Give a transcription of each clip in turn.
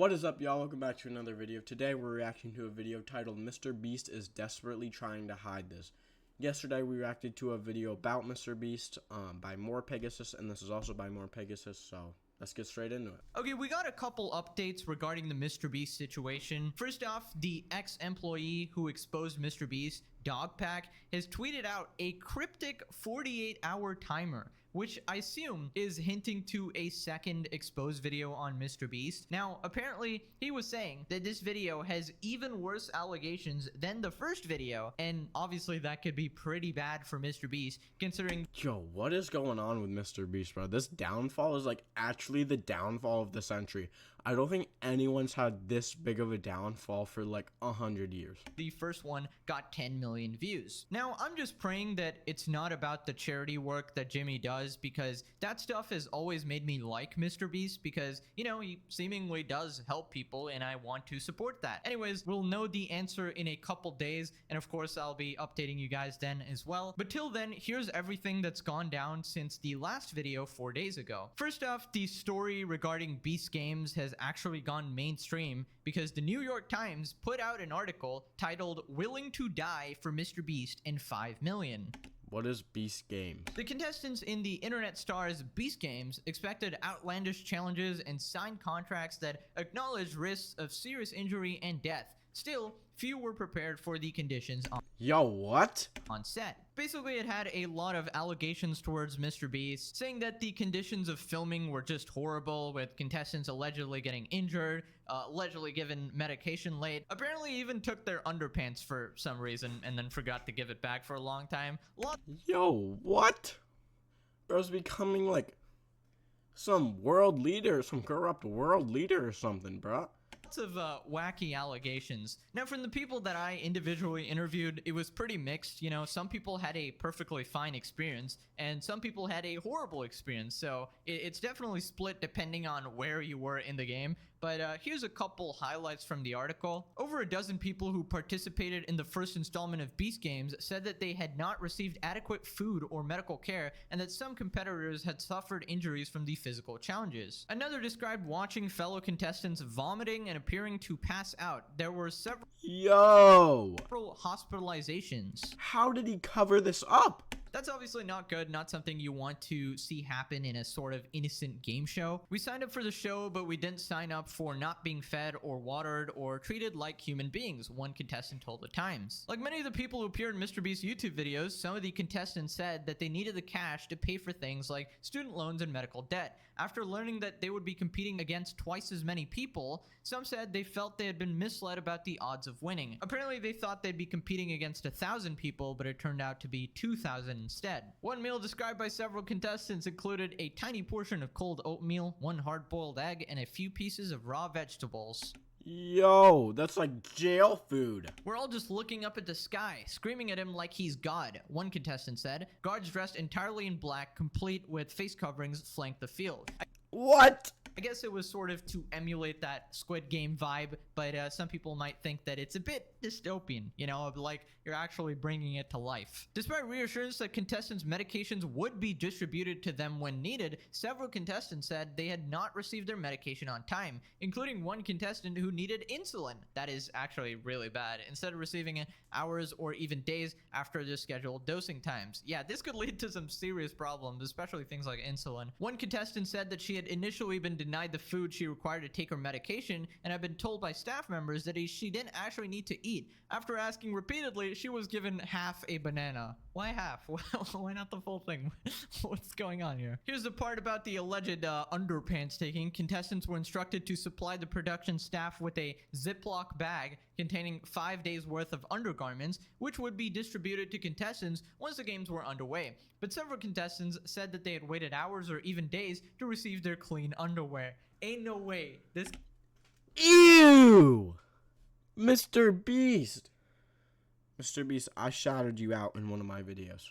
What is up, y'all? Welcome back to another video. Today we're reacting to a video titled Mr. Beast is desperately trying to hide this. Yesterday we reacted to a video about Mr. Beast by More Pegasus, and this is also by More Pegasus, so let's get straight into it. Okay, we got a couple updates regarding the Mr. Beast situation. First off, the ex-employee who exposed Mr. Beast, Dogpack, has tweeted out a cryptic 48-hour timer, which I assume is hinting to a second exposed video on Mr. Beast. Now, apparently, he was saying that this video has even worse allegations than the first video, and obviously that could be pretty bad for Mr. Beast, considering... Yo, what is going on with Mr. Beast, bro? This downfall is like actually the downfall of the century. I don't think anyone's had this big of a downfall for like 100 years. The first one got 10 million views. Now, I'm just praying that it's not about the charity work that Jimmy does, because that stuff has always made me like Mr. Beast, because, you know, he seemingly does help people and I want to support that. Anyways, we'll know the answer in a couple days, and of course I'll be updating you guys then as well. But till then, here's everything that's gone down since the last video 4 days ago. First off, the story regarding Beast Games has actually gone mainstream because the New York Times put out an article titled "Willing to Die for Mr. Beast and 5 million." What is Beast Games? The contestants in the Internet Stars Beast Games expected outlandish challenges and signed contracts that acknowledged risks of serious injury and death. Still, few were prepared for the conditions Yo, what? on set. Basically, it had a lot of allegations towards Mr. Beast, saying that the conditions of filming were just horrible, with contestants allegedly getting injured, allegedly given medication late, apparently even took their underpants for some reason and then forgot to give it back for a long time. Yo, what? Bro's becoming like some world leader, some corrupt world leader or something, bro. Lots of wacky allegations. Now, from the people that I individually interviewed, it was pretty mixed. You know, some people had a perfectly fine experience and some people had a horrible experience. So it's definitely split depending on where you were in the game. But here's a couple highlights from the article. Over a dozen people who participated in the first installment of Beast Games said that they had not received adequate food or medical care, and that some competitors had suffered injuries from the physical challenges. Another described watching fellow contestants vomiting and appearing to pass out. There were several hospitalizations. How did he cover this up? That's obviously not good, not something you want to see happen in a sort of innocent game show. We signed up for the show, but we didn't sign up for not being fed or watered or treated like human beings, one contestant told The Times. Like many of the people who appeared in Mr. Beast's YouTube videos, some of the contestants said that they needed the cash to pay for things like student loans and medical debt. After learning that they would be competing against twice as many people, some said they felt they had been misled about the odds of winning. Apparently, they thought they'd be competing against 1,000 people, but it turned out to be 2,000 instead. One meal described by several contestants included a tiny portion of cold oatmeal, one hard-boiled egg, and a few pieces of raw vegetables. Yo, that's like jail food. We're all just looking up at the sky, screaming at him like he's God, one contestant said. Guards dressed entirely in black, complete with face coverings, flanked the field. What? I guess it was sort of to emulate that Squid Game vibe, but some people might think that it's a bit dystopian, you know, like you're actually bringing it to life. Despite reassurance that contestants' medications would be distributed to them when needed, several contestants said they had not received their medication on time, including one contestant who needed insulin. That is actually really bad, instead of receiving it hours or even days after their scheduled dosing times. Yeah, this could lead to some serious problems, especially things like insulin. One contestant said that she had initially been denied the food she required to take her medication and had been told by staff members that she didn't actually need to eat. After asking repeatedly, she was given half a banana. Why half? Why not the full thing? What's going on here? Here's the part about the alleged underpants taking. Contestants were instructed to supply the production staff with a Ziploc bag containing 5 days worth of undergarments, which would be distributed to contestants once the games were underway. But several contestants said that they had waited hours or even days to receive their clean underwear. Ain't no way. This... Ew! Mr. Beast. Mr. Beast, I shouted you out in one of my videos.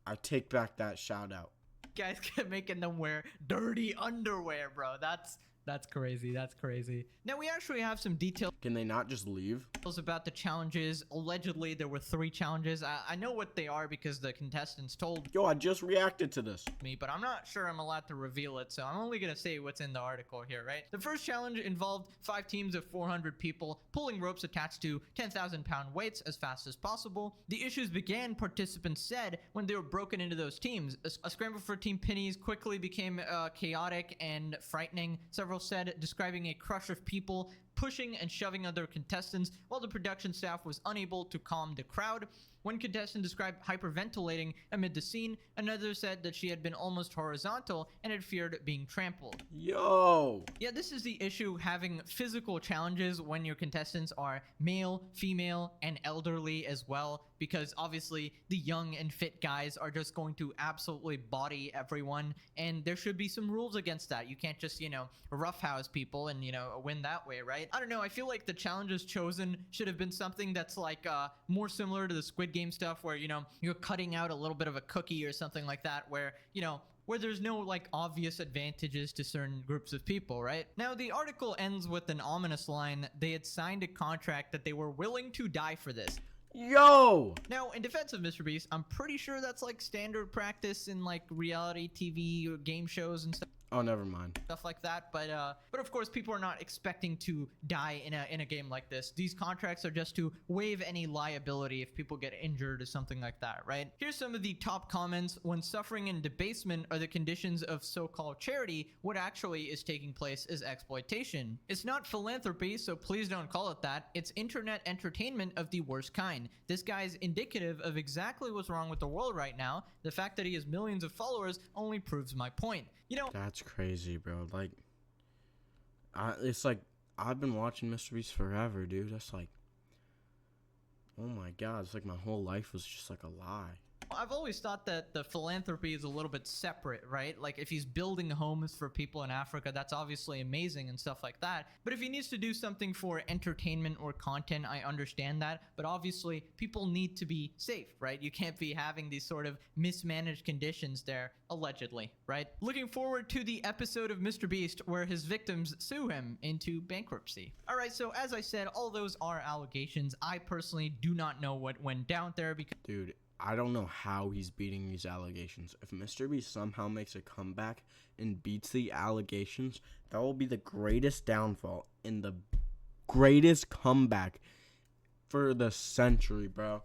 I take back that shout out. Guys kept making them wear dirty underwear, bro. That's That's crazy. That's crazy. Now, we actually have some details Can they not just leave? about the challenges. Allegedly, there were 3 challenges. I know what they are because the contestants told Yo, I just reacted to this. me, but I'm not sure I'm allowed to reveal it, so I'm only going to say what's in the article here, right? The first challenge involved 5 teams of 400 people pulling ropes attached to 10,000-pound weights as fast as possible. The issues began, participants said, when they were broken into those teams. A scramble for Team Pennies quickly became chaotic and frightening. Several said, describing a crush of people pushing and shoving other contestants while the production staff was unable to calm the crowd. One contestant described hyperventilating amid the scene. Another said that she had been almost horizontal and had feared being trampled. Yo. Yeah, this is the issue, having physical challenges when your contestants are male, female, and elderly as well, because obviously the young and fit guys are just going to absolutely body everyone, and there should be some rules against that. You can't just, roughhouse people and, win that way, right? I don't know, I feel like the challenges chosen should have been something that's like more similar to the Squid Game stuff where, you're cutting out a little bit of a cookie or something like that where, where there's no like obvious advantages to certain groups of people, right? Now, the article ends with an ominous line. They had signed a contract that they were willing to die for this. Yo. Now, in defense of Mr. Beast, I'm pretty sure that's like standard practice in like reality TV or game shows and stuff. Oh, never mind. Stuff like that, but of course people are not expecting to die in a game like this. These contracts are just to waive any liability if people get injured or something like that, right? Here's some of the top comments. When suffering and debasement are the conditions of so-called charity, what actually is taking place is exploitation. It's not philanthropy, so please don't call it that. It's internet entertainment of the worst kind. This guy's indicative of exactly what's wrong with the world right now. The fact that he has millions of followers only proves my point. That's crazy, bro. Like, it's like I've been watching Mr. Beast forever, dude. That's like, oh my god, it's like my whole life was just like a lie. I've always thought that the philanthropy is a little bit separate, right? Like if he's building homes for people in Africa, that's obviously amazing and stuff like that. But if he needs to do something for entertainment or content, I understand that. But obviously people need to be safe, right? You can't be having these sort of mismanaged conditions there, allegedly, right? Looking forward to the episode of Mr. Beast where his victims sue him into bankruptcy. All right, so as I said, all those are allegations. I personally do not know what went down there because... Dude, I don't know how he's beating these allegations. If Mr. Beast somehow makes a comeback and beats the allegations, that will be the greatest downfall and the greatest comeback for the century, bro.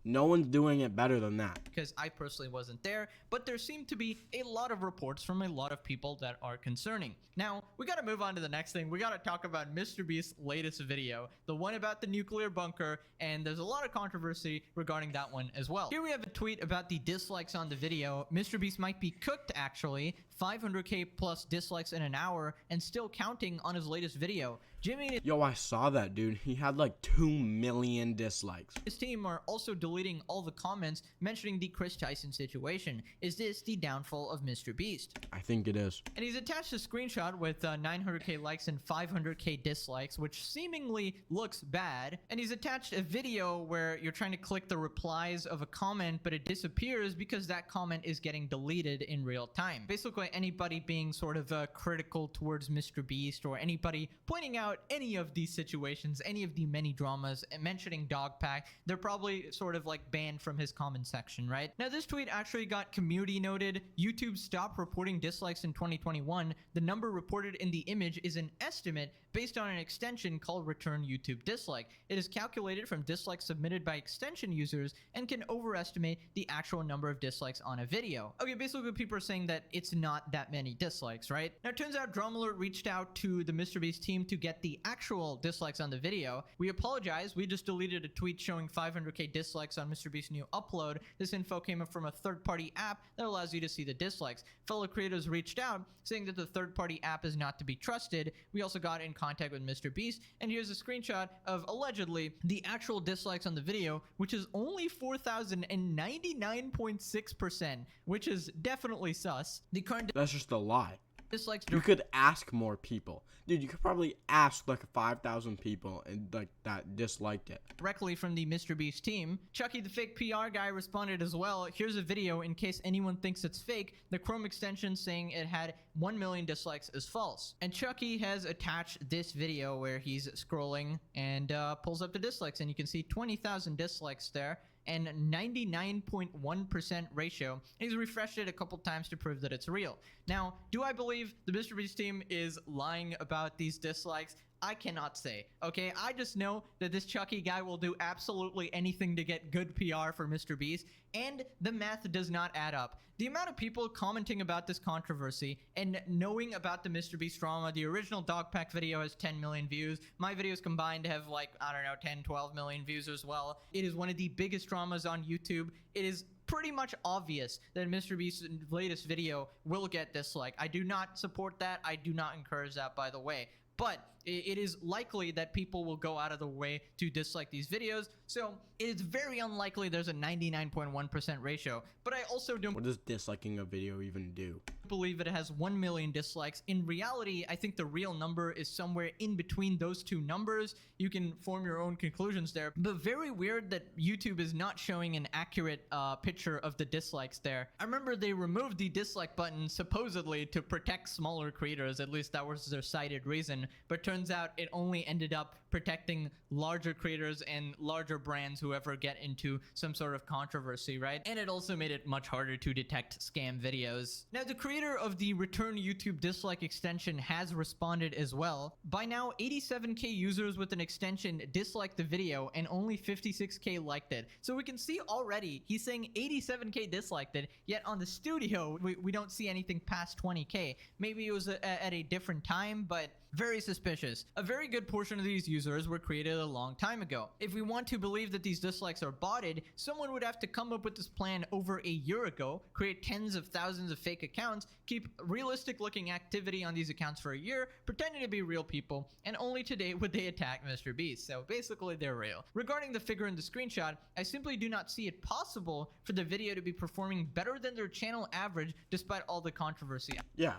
No one's doing it better than that. Because I personally wasn't there, but there seem to be a lot of reports from a lot of people that are concerning. Now, we gotta move on to the next thing. We gotta talk about Mr. Beast's latest video, the one about the nuclear bunker, and there's a lot of controversy regarding that one as well. Here we have a tweet about the dislikes on the video. Mr. Beast might be cooked, actually. 500k plus dislikes in an hour and still counting on his latest video. Jimmy... Yo, I saw that, dude. He had like 2 million dislikes. His team are also deleting all the comments mentioning the Chris Tyson situation. Is this the downfall of Mr. Beast? I think it is. And he's attached a screenshot with 900k likes and 500k dislikes, which seemingly looks bad. And he's attached a video where you're trying to click the replies of a comment, but it disappears because that comment is getting deleted in real time. Basically, anybody being sort of critical towards Mr. Beast or anybody pointing out any of these situations, any of the many dramas, and mentioning Dogpack, they're probably sort of like banned from his comment section, right? Now, this tweet actually got community noted. YouTube stopped reporting dislikes in 2021. The number reported in the image is an estimate based on an extension called Return YouTube Dislike. It is calculated from dislikes submitted by extension users and can overestimate the actual number of dislikes on a video. Okay, basically people are saying that it's not that many dislikes, right? Now, it turns out Drumler reached out to the MrBeast team to get the actual dislikes on the video. We apologize. We just deleted a tweet showing 500k dislikes on MrBeast's new upload. This info came up from a third-party app that allows you to see the dislikes. Fellow creators reached out saying that the third-party app is not to be trusted. We also got in contact with MrBeast, and here's a screenshot of allegedly the actual dislikes on the video, which is only 4,099.6%, which is definitely sus. The current That's just a lie. dislikes. You could ask more people. Dude, you could probably ask like 5,000 people and like that disliked it. Directly from the MrBeast team. Chucky the fake PR guy responded as well. Here's a video in case anyone thinks it's fake. The Chrome extension saying it had 1 million dislikes is false. And Chucky has attached this video where he's scrolling and pulls up the dislikes, and you can see 20,000 dislikes there and 99.1% ratio. He's refreshed it a couple times to prove that it's real. Now, do I believe the MrBeast team is lying about these dislikes? I cannot say, okay? I just know that this Chucky guy will do absolutely anything to get good PR for MrBeast, and the math does not add up. The amount of people commenting about this controversy and knowing about the MrBeast drama, the original Dogpack video has 10 million views. My videos combined have like, I don't know, 10, 12 million views as well. It is one of the biggest dramas on YouTube. It is pretty much obvious that MrBeast's latest video will get disliked. I do not support that. I do not encourage that, by the way. But it is likely that people will go out of the way to dislike these videos, so it is very unlikely there's a 99.1% ratio. But I also don't What does disliking a video even do? believe it has 1 million dislikes. In reality, I think the real number is somewhere in between those two numbers. You can form your own conclusions there, but very weird that YouTube is not showing an accurate picture of the dislikes there. I remember they removed the dislike button supposedly to protect smaller creators, at least that was their cited reason, but turns out it only ended up protecting larger creators and larger brands who ever get into some sort of controversy, right? And it also made it much harder to detect scam videos. Now, the creator of the Return YouTube Dislike extension has responded as well. By now, 87k users with an extension disliked the video and only 56k liked it. So we can see already he's saying 87k disliked it, yet on the studio, we don't see anything past 20k. Maybe it was at a different time, but very suspicious. A very good portion of these users were created a long time ago. If we want to believe that these dislikes are botted, someone would have to come up with this plan over a year ago, create tens of thousands of fake accounts, keep realistic looking activity on these accounts for a year, pretending to be real people, and only today would they attack MrBeast. So basically they're real. Regarding the figure in the screenshot, I simply do not see it possible for the video to be performing better than their channel average despite all the controversy. Yeah,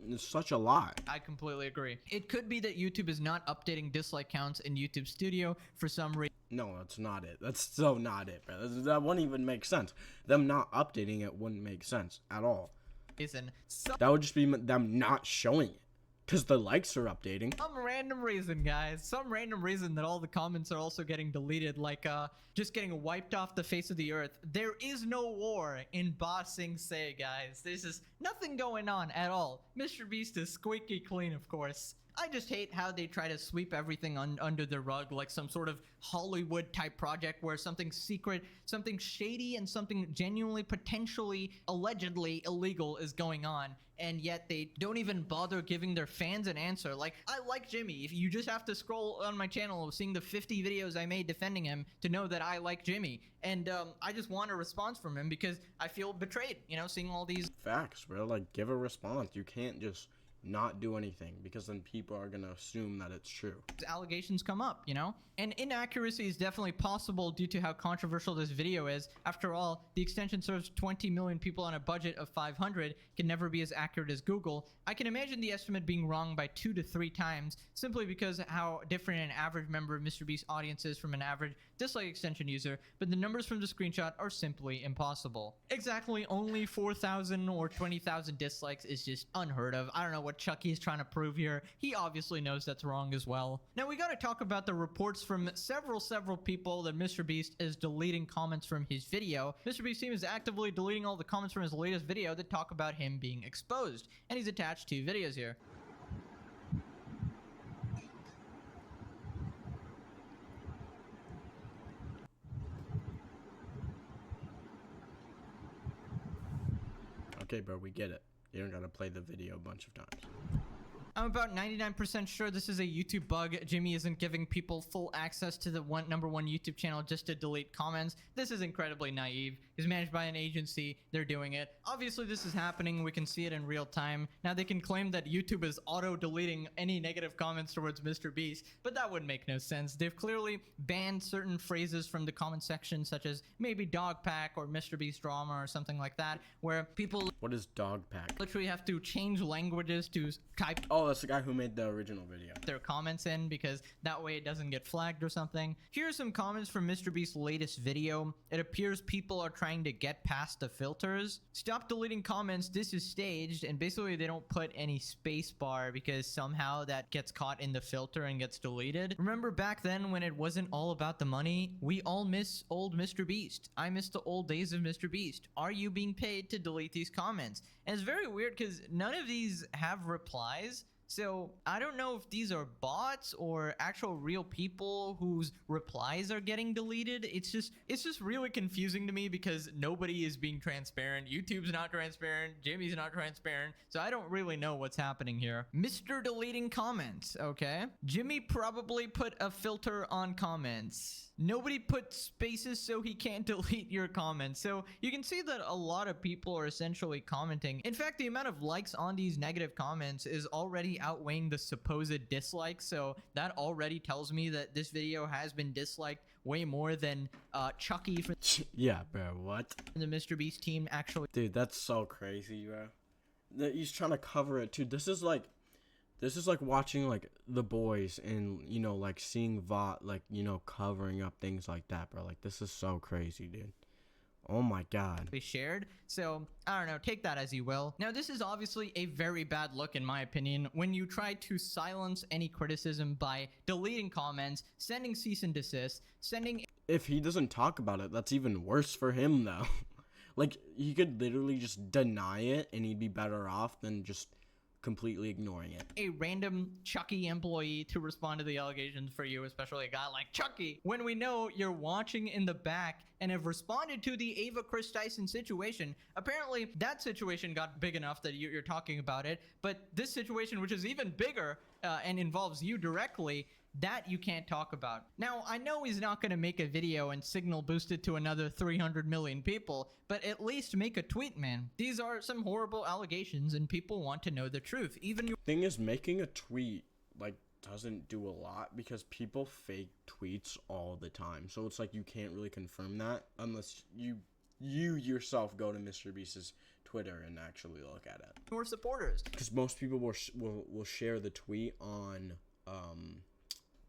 it's such a lie. I completely agree. It could be that YouTube is not updating dislike counts in YouTube Studio for some reason. No, that's not it. That's so not it, bro. That wouldn't even make sense. Them not updating it wouldn't make sense at all. That would just be them not showing it. Because the likes are updating. Some random reason, guys. Some random reason that all the comments are also getting deleted, like just getting wiped off the face of the earth. There is no war in Ba Sing Se, guys. There's just nothing going on at all. MrBeast is squeaky clean, of course. I just hate how they try to sweep everything under the rug like some sort of Hollywood type project where something secret, something shady, and something genuinely, potentially, allegedly illegal is going on. And yet they don't even bother giving their fans an answer. Like, I like Jimmy. If you just have to scroll on my channel seeing the 50 videos I made defending him to know that I like Jimmy. And I just want a response from him because I feel betrayed, you know, seeing all these facts, bro. Like, give a response. You can't just not do anything because then people are gonna assume that it's true. Allegations come up, you know? And inaccuracy is definitely possible due to how controversial this video is. After all, the extension serves 20 million people on a budget of 500, can never be as accurate as Google. I can imagine the estimate being wrong by 2 to 3 times simply because how different an average member of MrBeast's audience is from an average dislike extension user, but the numbers from the screenshot are simply impossible. Exactly only 4,000 or 20,000 dislikes is just unheard of. I don't know what Chucky is trying to prove here. He obviously knows that's wrong as well. Now we gotta talk about the reports from several people that MrBeast is deleting comments from his video. MrBeast team is actively deleting all the comments from his latest video that talk about him being exposed, and he's attached 2 videos here. Okay, bro, we get it. You don't gotta play the video a bunch of times. I'm about 99% sure this is a YouTube bug. Jimmy isn't giving people full access to the number one YouTube channel just to delete comments. This is incredibly naive. It's managed by an agency. They're doing it. Obviously, this is happening. We can see it in real time. Now, they can claim that YouTube is auto-deleting any negative comments towards Mr. Beast, but that would make no sense. They've clearly banned certain phrases from the comment section, such as maybe dog pack or Mr. Beast drama or something like that, where people What is dog pack? literally have to change languages to type Oh, that's the guy who made the original video. their comments in, because that way it doesn't get flagged or something. Here are some comments from Mr. Beast's latest video. It appears people are trying to get past the filters. Stop deleting comments, this is staged. And basically they don't put any space bar because somehow that gets caught in the filter and gets deleted. Remember back then when it wasn't all about the money? We all miss old Mr. Beast. I miss the old days of Mr. Beast. Are you being paid to delete these comments? And it's very weird because none of these have replies. So I don't know if these are bots or actual real people whose replies are getting deleted. It's just really confusing to me because nobody is being transparent. YouTube's not transparent. Jimmy's not transparent. So I don't really know what's happening here. Mr. Deleting comments. Okay. Jimmy probably put a filter on comments. Nobody put spaces so he can't delete your comments. So you can see that a lot of people are essentially commenting. In fact, the amount of likes on these negative comments is already outweighing the supposed dislikes. So that already tells me that this video has been disliked way more than Chucky from Yeah, bro, what? the Mr. Beast team actually. Dude, that's so crazy, bro. He's trying to cover it too. This is like watching like The Boys and, you know, like seeing Vought, like, you know, covering up things like that, bro. Like, this is so crazy, dude. Oh my god. Shared. So I don't know, take that as you will. Now this is obviously a very bad look in my opinion when you try to silence any criticism by deleting comments, sending cease and desist, sending. If he doesn't talk about it, that's even worse for him though. Like, he could literally just deny it and he'd be better off than just completely ignoring it. A random Chucky employee to respond to the allegations for you, especially a guy like Chucky, when we know you're watching in the back and have responded to the Ava Chris Tyson situation. Apparently that situation got big enough that you're talking about it, but this situation, which is even bigger and involves you directly, that you can't talk about. Now, I know he's not going to make a video and signal boost it to another 300 million people, but at least make a tweet, man. These are some horrible allegations and people want to know the truth. Even Thing is, making a tweet, like, doesn't do a lot because people fake tweets all the time. So it's like you can't really confirm that unless you yourself go to Mr. Beast's Twitter and actually look at it. your supporters. Because most people will share the tweet on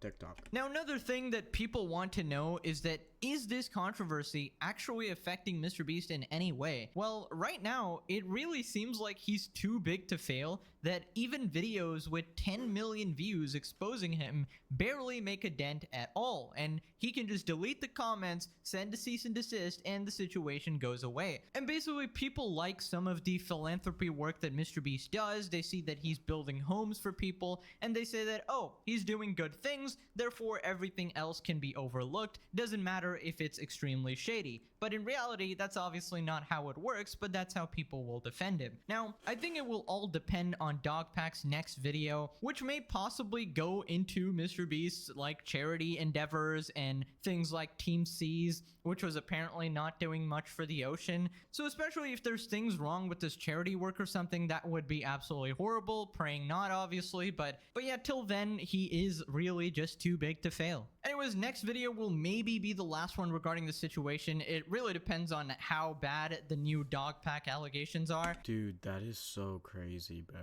TikTok. Now, another thing that people want to know is that, is this controversy actually affecting Mr. Beast in any way? Well, right now, it really seems like he's too big to fail, that even videos with 10 million views exposing him barely make a dent at all, and he can just delete the comments, send a cease and desist, and the situation goes away. And basically, people like some of the philanthropy work that Mr. Beast does. They see that he's building homes for people, and they say that, oh, he's doing good things, therefore everything else can be overlooked. Doesn't matter if it's extremely shady. But in reality, that's obviously not how it works, but that's how people will defend him. Now, I think it will all depend on Dogpack's next video, which may possibly go into Mr. Beast's like charity endeavors and things like Team Seas, which was apparently not doing much for the ocean. So especially if there's things wrong with this charity work or something, that would be absolutely horrible. Praying not, obviously, but yeah, till then, he is really just too big to fail. Anyways, next video will maybe be the last one regarding the situation. It really depends on how bad the new Dogpack allegations are. Dude, that is so crazy, bro.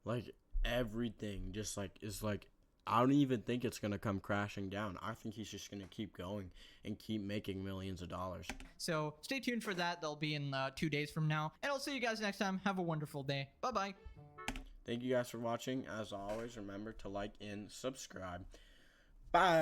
Like, everything just like is like, I don't even think it's gonna come crashing down. I think he's just gonna keep going and keep making millions of dollars. So stay tuned for that. They'll be in 2 days from now. And I'll see you guys next time. Have a wonderful day. Bye-bye. Thank you guys for watching. As always, remember to like and subscribe. Bye.